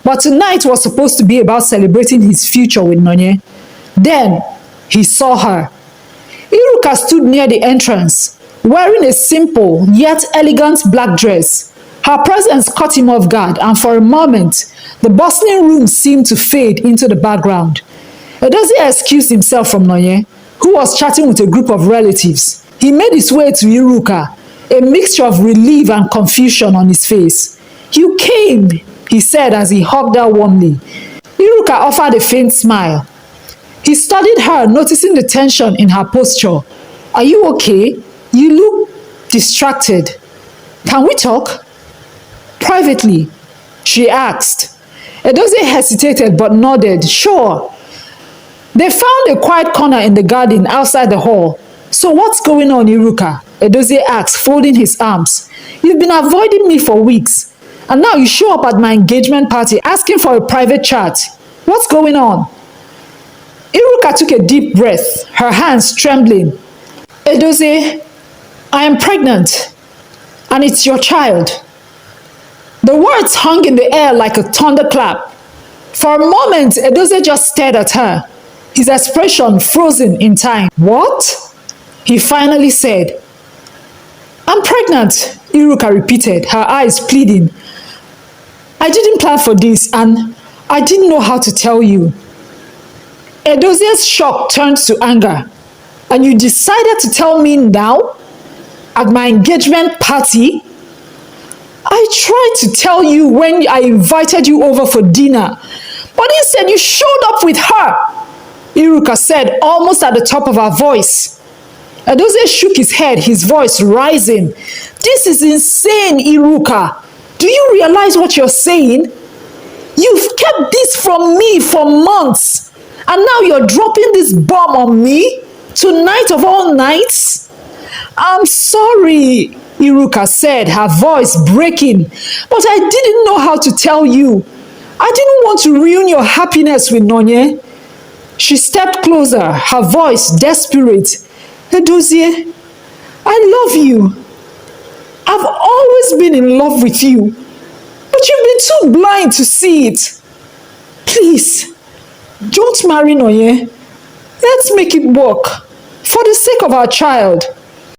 But tonight was supposed to be about celebrating his future with Nonye. Then he saw her. Iruka stood near the entrance, wearing a simple yet elegant black dress. Her presence caught him off guard, and for a moment, the bustling room seemed to fade into the background. Edozie excused himself from Nonye, who was chatting with a group of relatives. He made his way to Iruka, a mixture of relief and confusion on his face. "You came," he said as he hugged her warmly. Iruka offered a faint smile. He studied her, noticing the tension in her posture. "Are you okay? You look distracted. Can we talk?" "Privately," she asked. Edozie hesitated but nodded. "Sure." They found a quiet corner in the garden outside the hall. "So what's going on, Iruka?" Edozie asked, folding his arms. "You've been avoiding me for weeks, and now you show up at my engagement party asking for a private chat. What's going on?" Iruka took a deep breath, her hands trembling. "Edozie, I am pregnant, and it's your child." The words hung in the air like a thunderclap. For a moment, Edozie just stared at her, his expression frozen in time. "What?" he finally said. "I'm pregnant," Iruka repeated, her eyes pleading. "I didn't plan for this, and I didn't know how to tell you." Edozie's shock turned to anger. "And you decided to tell me now? At my engagement party? I tried to tell you when I invited you over for dinner, but instead you showed up with her," Iruka said, almost at the top of her voice. Edozie shook his head, his voice rising. "This is insane, Iruka. Do you realize what you're saying? You've kept this from me for months, and now you're dropping this bomb on me? Tonight of all nights?" "I'm sorry," Iruka said, her voice breaking, "but I didn't know how to tell you. I didn't want to ruin your happiness with Nonye." She stepped closer, her voice desperate. "Edozie, I love you. I've always been in love with you, but you've been too blind to see it. Please, don't marry Nonye. Let's make it work, for the sake of our child."